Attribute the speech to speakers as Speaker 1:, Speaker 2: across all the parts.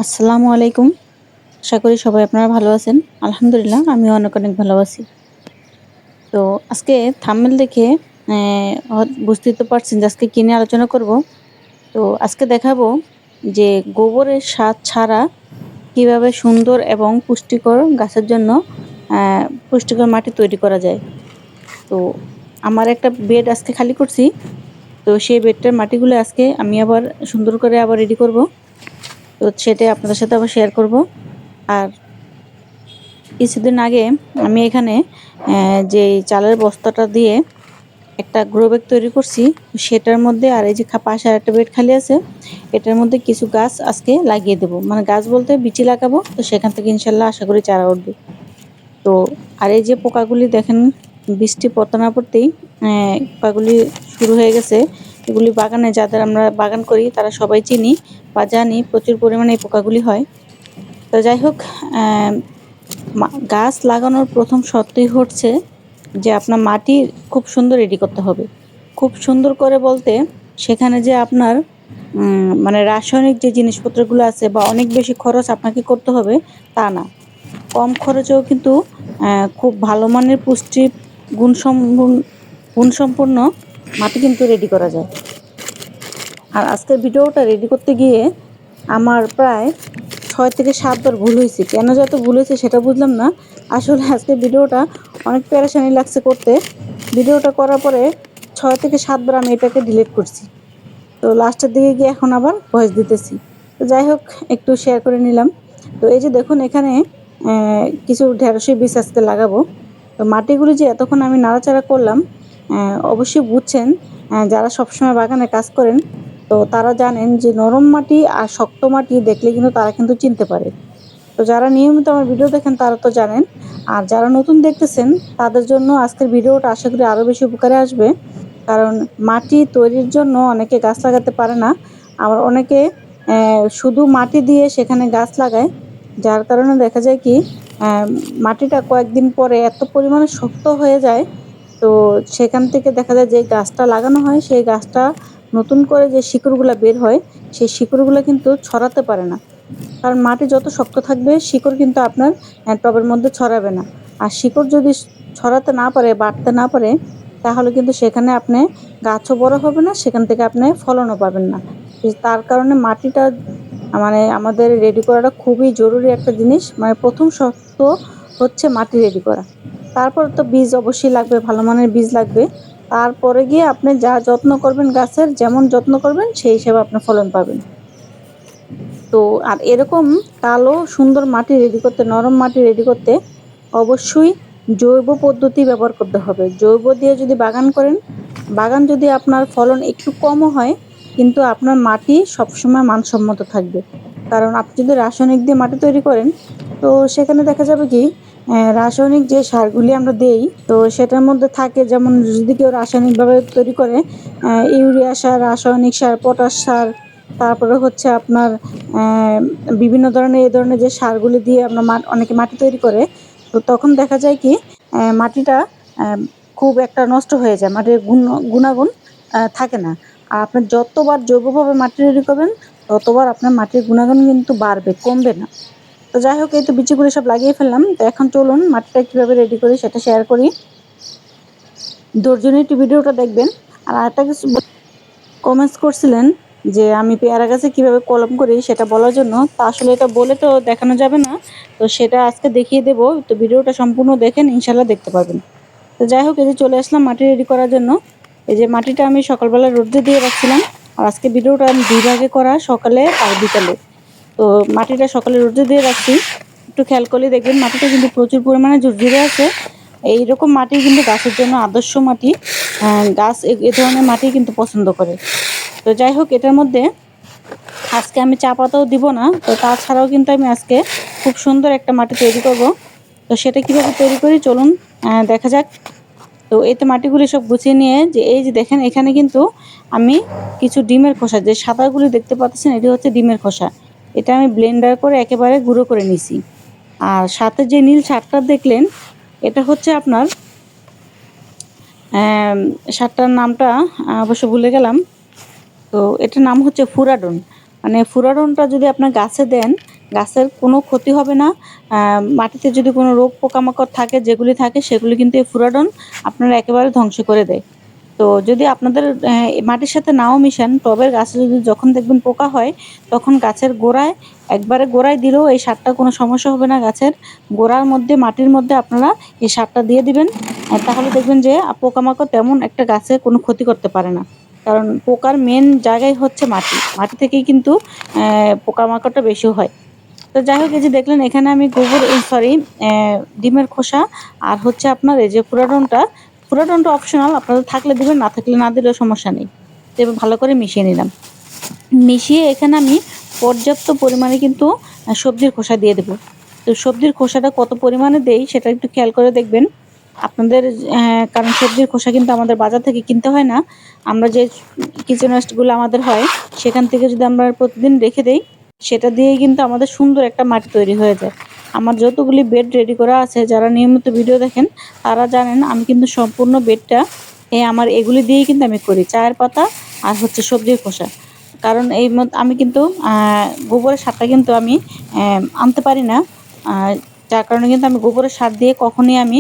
Speaker 1: আসসালামু আলাইকুম। আশা করি সবাই আপনারা ভালো আছেন। আলহামদুলিল্লাহ আমিও অনেক, অনেক ভালো আছি। তো আজকে থাম্বনেল দেখে বুঝতেই তো পারছেন যে আজকে কি নিয়ে আলোচনা করব। তো আজকে দেখাবো যে গোবরের সার ছাড়া কিভাবে সুন্দর এবং পুষ্টিকর গাছের জন্য পুষ্টিকর মাটি তৈরি করা যায়। তো আমার একটা বেড আজকে খালি করছি। তো সেই বেডটার মাটিগুলো আজকে আমি আবার সুন্দর করে আবার রেডি করব। তো সেটাই আপনাদের সাথে আবার শেয়ার করব। আর কিছুদিন আগে আমি এখানে যে চালের বস্তাটা দিয়ে একটা গ্রো ব্যাগ তৈরি করছি। সেটার মধ্যে আর এই যে পাশে আরেকটা বেড খালি আছে, এটার মধ্যে কিছু গাছ আজকে লাগিয়ে দেবো। মানে গাছ বলতে বিচি লাগাবো, তো সেখান থেকে ইনশাল্লাহ আশা করি চারা উঠবে। তো আর এই যে পোকাগুলি দেখেন, বৃষ্টি পড়তে না পড়তেই পোকাগুলি শুরু হয়ে গেছে। এগুলি বাগানে যাদের আমরা বাগান করি তারা সবাই চিনি বা জানি প্রচুর পরিমাণে এই পোকাগুলি হয়। তো যাই হোক, গাছ লাগানোর প্রথম শর্তই হচ্ছে যে আপনার মাটি খুব সুন্দর রেডি করতে হবে। খুব সুন্দর করে বলতে সেখানে যে আপনার মানে রাসায়নিক যে জিনিসপত্রগুলো আছে বা অনেক বেশি খরচ আপনাকে করতে হবে তা না। কম খরচেও কিন্তু খুব ভালো মানের পুষ্টি গুণসম্পন্ন মাটি কিন্তু রেডি করা যায়। আর আজকের ভিডিওটা রেডি করতে গিয়ে আমার প্রায় ৬ থেকে ৭ বার ভুল হয়েছে। কেন যে এত ভুল হয়েছে সেটা বুঝলাম না। আসলে আজকের ভিডিওটা অনেক পেরেশানি লাগছে করতে। ভিডিওটা করার পরে ৬ থেকে ৭ বার আমি এটাকে ডিলিট করছি। তো লাস্টের দিকে গিয়ে এখন আবার ভয়েস দিতেছি। তো যাই হোক, একটু শেয়ার করে নিলাম। তো এই যে দেখুন এখানে কিছু ঢেঁড়সের বীজ আজকে লাগাবো। তো মাটিগুলি যে এতক্ষণ আমি নাড়াচাড়া করলাম, অবশ্যই বুঝছেন, যারা সবসময় বাগানে কাজ করেন তো তারা জানেন যে নরম মাটি আর শক্ত মাটি দেখলে কিন্তু তারা কিন্তু চিনতে পারে। তো যারা নিয়মিত আমার ভিডিও দেখেন তারা তো জানেন। আর যারা নতুন দেখতেছেন তাদের জন্য আজকের ভিডিওটা আশা করি আরও বেশি উপকারে আসবে। কারণ মাটি তৈরির জন্য অনেকে গাছ লাগাতে পারে না, আবার অনেকে শুধু মাটি দিয়ে সেখানে গাছ লাগায়। যার কারণে দেখা যায় কি, মাটিটা কয়েকদিন পরে এত পরিমাণে শক্ত হয়ে যায়, তো সেখান থেকে দেখা যায় যে গাছটা লাগানো হয় সেই গাছটা নতুন করে যে শিকড়গুলা বের হয় সেই শিকড়গুলো কিন্তু ছড়াতে পারে না। কারণ মাটি যত শক্ত থাকবে শিকড় কিন্তু আপনার টবের মধ্যে ছড়াবে না। আর শিকড় যদি ছড়াতে না পারে, বাড়তে না পারে, তাহলে কিন্তু সেখানে আপনি গাছও বড় হবে না, সেখান থেকে আপনি ফলনও পাবেন না। তার কারণে মাটিটা মানে আমাদের রেডি করাটা খুবই জরুরি একটা জিনিস। মানে প্রথম শর্ত হচ্ছে মাটি রেডি করা। তারপর তো বীজ অবশ্যই লাগবে, ভালো মানের বীজ লাগবে। তারপরে গিয়ে আপনি যা যত্ন করবেন গাছের, যেমন যত্ন করবেন সেই হিসেবে আপনি ফলন পাবেন। তো আর এরকম কালো সুন্দর মাটি রেডি করতে, নরম মাটি রেডি করতে অবশ্যই জৈব পদ্ধতি ব্যবহার করতে হবে। জৈব দিয়ে যদি বাগান করেন, বাগান যদি আপনার ফলন একটু কমও হয় কিন্তু আপনার মাটি সবসময় মানসম্মত থাকবে। কারণ আপনি যদি রাসায়নিক দিয়ে মাটি তৈরি করেন তো সেখানে দেখা যাবে কি, রাসায়নিক যে সারগুলি আমরা দেই তো সেটার মধ্যে থাকে, যেমন যদি কেউ রাসায়নিকভাবে তৈরি করে ইউরিয়া সার, রাসায়নিক সার, পটাশ সার, তারপরে হচ্ছে আপনার বিভিন্ন ধরনের এই ধরনের যে সারগুলি দিয়ে আপনার অনেকে মাটি তৈরি করে, তো তখন দেখা যায় কি মাটিটা খুব একটা নষ্ট হয়ে যায়, মাটির গুণাগুণ থাকে না। আর আপনি যতবার জৈবভাবে মাটি রেডি করবেন ততবার আপনার মাটির গুণাগুণ কিন্তু বাড়বে, কমবে না। তো যাই হোক, এই তো বিচিগুলো সব লাগিয়ে ফেললাম। তো এখন চলুন মাটিটা কীভাবে রেডি করি সেটা শেয়ার করি। ধৈর্য নিয়ে একটু ভিডিওটা দেখবেন। আর আরেকটা কিছু কমেন্টস করছিলেন যে আমি পেয়ারা গাছে কীভাবে কলম করি সেটা বলার জন্য। তা আসলে এটা বলে তো দেখানো যাবে না, তো সেটা আজকে দেখিয়ে দেবো। তো ভিডিওটা সম্পূর্ণ দেখেন, ইনশাল্লাহ দেখতে পারবেন। তো যাই হোক, এই যে চলে আসলাম মাটি রেডি করার জন্য। এই যে মাটিটা আমি সকালবেলা রোদে দিয়ে রাখছিলাম। আর আজকে ভিডিওটা আমি 2 ভাগে করা, সকালে আর বিকালে। তো মাটিটা সকালে রোদে দিয়ে রাখছি। একটু খেয়াল করলে দেখবেন মাটিটা কিন্তু প্রচুর পরিমাণে ঝুরঝুরে আছে। এইরকম মাটি কিন্তু গাছের জন্য আদর্শ মাটি। গাছ এ ধরনের মাটি কিন্তু পছন্দ করে। তো যাই হোক, এটার মধ্যে আজকে আমি চা পাতাও দিব না। তো তাছাড়াও কিন্তু আমি আজকে খুব সুন্দর একটা মাটি তৈরি করব। তো সেটা কীভাবে তৈরি করি চলুন দেখা যাক। তো এই তো মাটিগুলি সব গুছিয়ে নিয়ে যে এই যে দেখেন এখানে কিন্তু আমি কিছু ডিমের খোসা, যে সাদাগুলি দেখতে পাচ্ছেন এটি হচ্ছে ডিমের খোসা, এটা আমি ব্লেন্ডার করে একেবারে গুঁড়ো করে নিছি। আর সাথে যে নীল সারটা দেখলেন এটা হচ্ছে আপনার সারটার নামটা অবশ্য ভুলে গেলাম। তো এটার নাম হচ্ছে ফুরাডন। মানে ফুরাডনটা যদি আপনার গাছে দেন গাছের কোনো ক্ষতি হবে না। মাটিতে যদি কোনো রোগ পোকামাকড় থাকে, যেগুলি থাকে সেগুলি কিন্তু এই ফুরাডন আপনারা একেবারে ধ্বংস করে দেয়। তো যদি আপনাদের মাটির সাথে নাও মিশান, টবের গাছে যদি যখন দেখবেন পোকা হয়, তখন গাছের গোড়ায় একবারে গোড়ায় দিলেও এই সারটা কোনো সমস্যা হবে না। গাছের গোড়ার মধ্যে, মাটির মধ্যে আপনারা এই সারটা দিয়ে দিবেন। তাহলে দেখবেন যে পোকামাকড় তেমন একটা গাছে কোনো ক্ষতি করতে পারে না। কারণ পোকার মেন জায়গাই হচ্ছে মাটি। মাটি থেকেই কিন্তু পোকামাকড়টা বেশি হয়। তো যাই হোক, এই যে দেখলেন এখানে আমি গোবর, সরি, ডিমের খোসা আর হচ্ছে আপনার এই যে ফুরাডনটা অপশনাল, আপনাদের থাকলে দিবেন, না থাকলে না দিলেও সমস্যা নেই। তো এবার ভালো করে মিশিয়ে নিলাম। মিশিয়ে এখানে আমি পর্যাপ্ত পরিমাণে কিন্তু সবজির খোসা দিয়ে দেবো। তো সবজির খোসাটা কত পরিমাণে দেই সেটা একটু খেয়াল করে দেখবেন আপনাদের। কারণ সবজির খোসা কিন্তু আমাদের বাজার থেকে কিনতে হয় না। আমরা যে কিচেন ওয়েস্টগুলো আমাদের হয়, সেখান থেকে যদি আমরা প্রতিদিন রেখে দেই, সেটা দিয়েই কিন্তু আমাদের সুন্দর একটা মাটি তৈরি হয়ে যায়। আমার যতগুলি বেড রেডি করা আছে, যারা নিয়মিত ভিডিও দেখেন তারা জানেন আমি কিন্তু সম্পূর্ণ বেডটা আমার এগুলি দিয়েই কিন্তু আমি করি, চায়ের পাতা আর হচ্ছে সবজির খোসা। কারণ আমি কিন্তু গোবরের সারটা কিন্তু আমি আনতে পারি না। যার কারণে কিন্তু আমি গোবরের সার দিয়ে কখনই আমি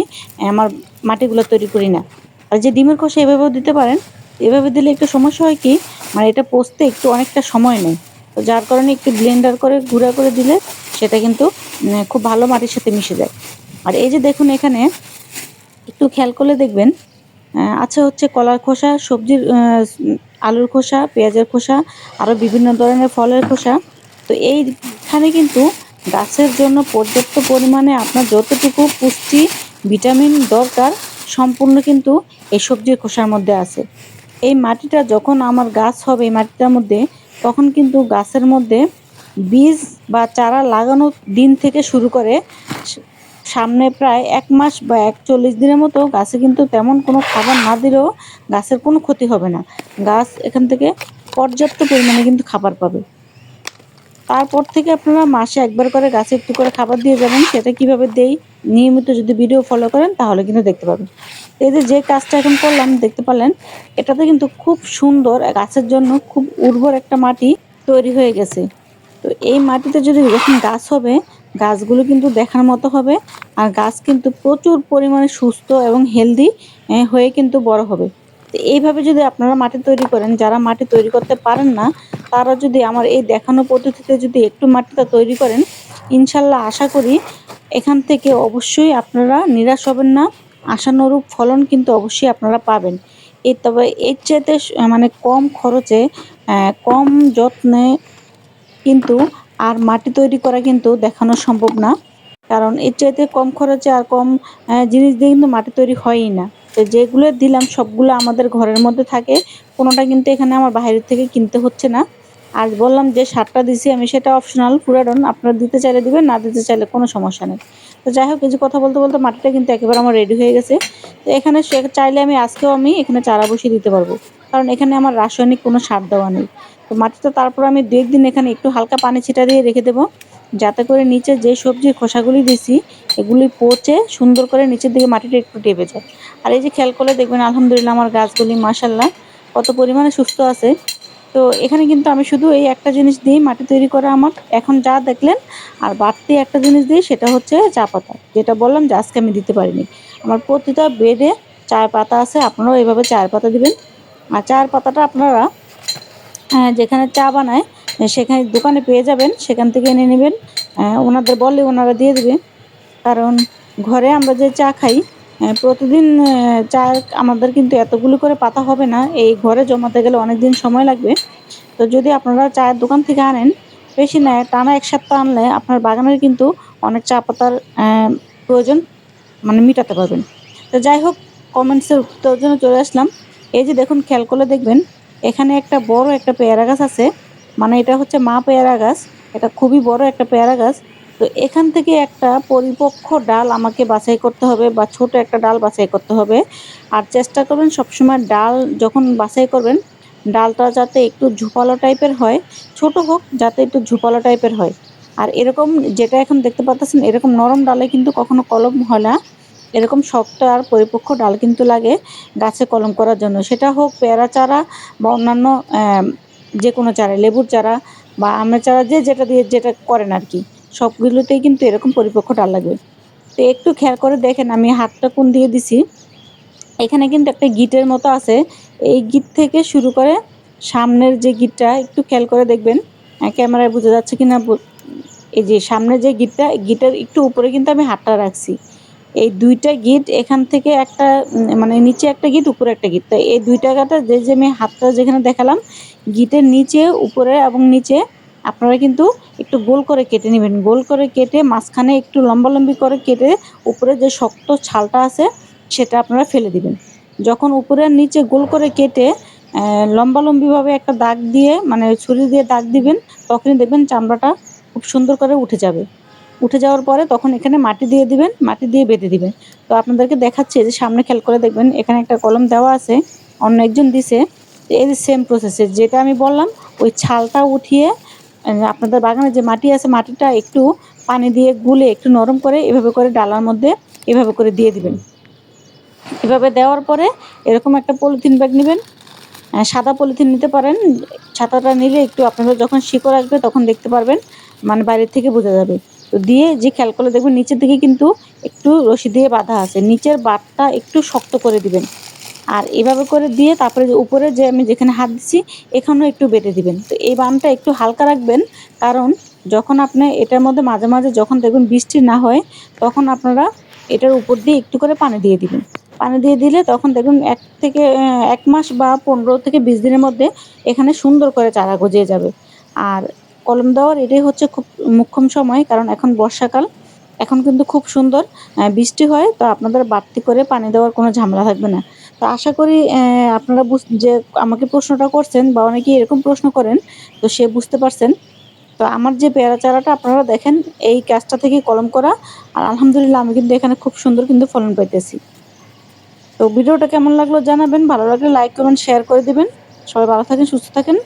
Speaker 1: আমার মাটিগুলো তৈরি করি না। আর যে ডিমের খোসা এভাবেও দিতে পারেন। এভাবে দিলে একটু সমস্যা হয় কি, মানে এটা পচতে একটু অনেকটা সময় নেয়। তো যার কারণে একটু ব্লেন্ডার করে গুঁড়া করে দিলে সেটা কিন্তু খুব ভালো মাটির সাথে মিশে যায়। আর এই যে দেখুন এখানে একটু খেয়াল করলে দেখবেন আছে হচ্ছে কলার খোসা, সবজির আলুর খোসা, পেঁয়াজের খোসা, আরও বিভিন্ন ধরনের ফলের খোসা। তো এইখানে কিন্তু গাছের জন্য পর্যাপ্ত পরিমাণে আপনার যতটুকু পুষ্টি, ভিটামিন দরকার সম্পূর্ণ কিন্তু এই সবজির খোসার মধ্যে আছে। এই মাটিটা যখন আমার গাছ হবে এই মাটিটার মধ্যে, তখন কিন্তু গাছের মধ্যে বীজ বা চারা লাগানোর দিন থেকে শুরু করে সামনে প্রায় ১ মাস বা ৪১ দিনের মতো গাছে কিন্তু তেমন কোনো খাবার না দিলেও গাছের কোনো ক্ষতি হবে না। গাছ এখান থেকে পর্যাপ্ত পরিমাণে কিন্তু খাবার পাবে। তারপর থেকে আপনারা মাসে একবার করে গাছে একটু করে খাবার দিয়ে যাবেন। সেটা কিভাবে দেই, নিয়মিত যদি ভিডিও ফলো করেন তাহলে কিন্তু দেখতে পাবেন। এই যে কাজটা এখন করলাম দেখতে পারলেন, এটাতে কিন্তু খুব সুন্দর গাছের জন্য খুব উর্বর একটা মাটি তৈরি হয়ে গেছে। তো এই মাটিতে যদি যখন গাছ হবে, গাছগুলো কিন্তু দেখার মতো হবে। আর গাছ কিন্তু প্রচুর পরিমাণে সুস্থ এবং হেলদি হয়ে কিন্তু বড় হবে। তো এইভাবে যদি আপনারা মাটি তৈরি করেন, যারা মাটি তৈরি করতে পারেন না তারা যদি আমার এই দেখানো পদ্ধতিতে যদি একটু মাটিটা তৈরি করেন, ইনশাল্লাহ আশা করি এখান থেকে অবশ্যই আপনারা নিরাশ হবেন না। আশানুরূপ ফলন কিন্তু অবশ্যই আপনারা পাবেন। তবে এর চাইতে মানে কম খরচে, কম যত্নে কিন্তু আর মাটি তৈরি করা কিন্তু দেখানো সম্ভব না। কারণ এর চাইতে কম খরচে আর কম জিনিস দিয়ে কিন্তু মাটি তৈরি হয়ই না। তো যেগুলো দিলাম সবগুলো আমাদের ঘরের মধ্যে থাকে। কোনোটা কিন্তু এখানে আমার বাইরের থেকে কিনতে হচ্ছে না। আর বললাম যে সারটা দিছি আমি, সেটা অপশনাল, ফুরাডন। আপনারা দিতে চাইলে দিবেন, না দিতে চাইলে কোনো সমস্যা নেই। তো যাই হোক, এই যে কথা বলতে বলতে মাটিটা কিন্তু একেবারে আমার রেডি হয়ে গেছে। তো এখানে চাইলে আমি আজকেও আমি এখানে চারা বসিয়ে দিতে পারবো। কারণ এখানে আমার রাসায়নিক কোনো সার দেওয়া নেই। তো মাটিটা তারপর আমি ২-১ দিন এখানে একটু হালকা পানি ছিটা দিয়ে রেখে দেবো। যাতে করে নিচে যে সবজির খোসাগুলি দিছি এগুলি পচে সুন্দর করে নিচের দিকে মাটিটা একটু টেপে যায়। আর এই যে খেয়াল করলে দেখবেন আলহামদুলিল্লাহ আমার গাছগুলি মাশাআল্লাহ কত পরিমাণে সুস্থ আছে। তো এখানে কিন্তু আমি শুধু এই একটা জিনিস দিয়েই মাটি তৈরি করা আমার এখন যা দেখলেন। আর বাড়তি একটা জিনিস দিই, সেটা হচ্ছে চা পাতা, যেটা বললাম যে আজকে আমি দিতে পারিনি। আমার প্রতিটা বেডে চায়ের পাতা আছে, আপনারাও এভাবে চায়ের পাতা দিবেন। আর চায়ের পাতাটা আপনারা যেখানে চা বানায় সেখানে দোকানে পেয়ে যাবেন, সেখান থেকে এনে নেবেন। ওনাদের বললে ওনারা দিয়ে দেবে। কারণ ঘরে আমরা যে চা খাই প্রতিদিন, চা আমাদের কিন্তু এতগুলো করে পাতা হবে না, এই ঘরে জমাতে গেলে অনেক দিন সময় লাগবে। তো যদি আপনারা চায়ের দোকান থেকে আনেন, বেশি নেয় টানা ১ সপ্তাহ আনলে আপনার বাগানের কিন্তু অনেক চা পাতার প্রয়োজন মানে মিটাতে পারবেন। তো যাই হোক, কমেন্টসের উত্তরের জন্য চলে আসলাম। এই যে দেখুন খেয়াল করলে দেখবেন এখানে একটা বড় একটা পেয়ারা গাছ আছে। মানে এটা হচ্ছে মা পেয়ারা গাছ। এটা খুবই বড় একটা পেয়ারা গাছ। তো এখান থেকে একটা পরিপক্ক ডাল আমাকে বাছাই করতে হবে, বা ছোট একটা ডাল বাছাই করতে হবে। আর চেষ্টা করবেন সবসময় ডাল যখন বাছাই করবেন, ডালটা যাতে একটু ঝোপালো টাইপের হয়। ছোট হোক, যাতে একটু ঝোপালো টাইপের হয়। আর এরকম যেটা এখন দেখতে পাচ্ছেন, এরকম নরম ডালে কিন্তু কখনো কলম হয় না। এরকম শক্ত আর পরিপক্ক ডাল কিন্তু লাগে গাছে কলম করার জন্য। সেটা হোক পেয়ারা চারা বা অন্যান্য যে কোনো চারা, লেবুর চারা বা আমের চারা, যে যেটা দিয়ে যেটা করেন আর কি। সবগুলোতেই কিন্তু এরকম পরিপক্ক ডাল লাগবে। তো একটু খেয়াল করে দেখেন আমি হাতটা কোন দিকে দিছি। এখানে কিন্তু একটা গিঁটের মতো আছে। এই গিঁট থেকে শুরু করে সামনের যে গিঁটটা একটু খেয়াল করে দেখবেন। ক্যামেরায় বোঝা যাচ্ছে কিনা, এই যে সামনের যে গিঁটটা, গিঁটের একটু উপরে কিন্তু আমি হাতটা রাখছি। এই ২ টা গিঁট এখান থেকে একটা মানে নিচে একটা গিঁট, উপরে একটা গিঁট। তো এই ২ টা গাঁথা যে আমি হাতটা যেখানে দেখালাম, গিঁটের নিচে, উপরে এবং নিচে আপনারা কিন্তু একটু গোল করে কেটে নিবেন। গোল করে কেটে মাঝখানে একটু লম্বালম্বি করে কেটে উপরে যে শক্ত ছালটা আছে সেটা আপনারা ফেলে দিবেন। যখন উপরে আর নিচে গোল করে কেটে লম্বালম্বিভাবে একটা দাগ দিয়ে, মানে ছুরি দিয়ে দাগ দিবেন, তখনই দেখবেন চামড়াটা খুব সুন্দর করে উঠে যাবে। উঠে যাওয়ার পরে তখন এখানে মাটি দিয়ে দিবেন, মাটি দিয়ে বেঁধে দিবেন। তো আপনাদেরকে দেখাচ্ছি যে সামনে খেয়াল করে দেখবেন এখানে একটা কলম দেওয়া আছে, অন্য একজন দিছে। এই যে সেম প্রসেসে যেটা আমি বললাম, ওই ছালটা উঠিয়ে আপনাদের বাগানে যে মাটি আছে মাটিটা একটু পানি দিয়ে গুলে একটু নরম করে এভাবে করে ডালার মধ্যে এভাবে করে দিয়ে দিবেন। এভাবে দেওয়ার পরে এরকম একটা পলিথিন ব্যাগ নেবেন, সাদা পলিথিন নিতে পারেন। ছাতাটা নিলে একটু আপনাদের যখন শিকড় আসবে তখন দেখতে পারবেন, মানে বাইরের থেকে বোঝা যাবে। তো দিয়ে যে খেয়াল করলে দেখবেন নিচের দিকে কিন্তু একটু রশি দিয়ে বাঁধা আছে, নিচের বাঁটটা একটু শক্ত করে দিবেন। আর এভাবে করে দিয়ে তারপরে যে উপরে যে আমি যেখানে হাত দিচ্ছি এখানেও একটু বেটে দিবেন। তো এই বানটা একটু হালকা রাখবেন, কারণ যখন আপনি এটার মধ্যে মাঝে মাঝে যখন দেখবেন বৃষ্টি না হয় তখন আপনারা এটার উপর দিয়ে একটু করে পানি দিয়ে দিবেন। পানি দিয়ে দিলে তখন দেখবেন ১ থেকে ১ মাস বা ১৫ থেকে ২০ দিনের মধ্যে এখানে সুন্দর করে চারা গজিয়ে যাবে। আর কলম দেওয়ার এটাই হচ্ছে খুব মোক্ষম সময়, কারণ এখন বর্ষাকাল। এখন কিন্তু খুব সুন্দর বৃষ্টি হয়, তো আপনাদের বাড়তি করে পানি দেওয়ার কোনো ঝামেলা থাকবে না। তো আশা করি আপনারা যে আমাকে প্রশ্নটা করছেন বা অনেকেই এরকম প্রশ্ন করেন, তো সে বুঝতে পারছেন। তো আমার যে পেয়ারা চারাটা আপনারা দেখেন এই গাছটা থেকেই কলম করা। আর আলহামদুলিল্লাহ আমি কিন্তু এখানে খুব সুন্দর কিন্তু ফলন পাইতেছি। তো ভিডিওটা কেমন লাগলো জানাবেন। ভালো লাগলে লাইক, কমেন্ট, শেয়ার করে দিবেন। সবাই ভালো থাকেন, সুস্থ থাকেন।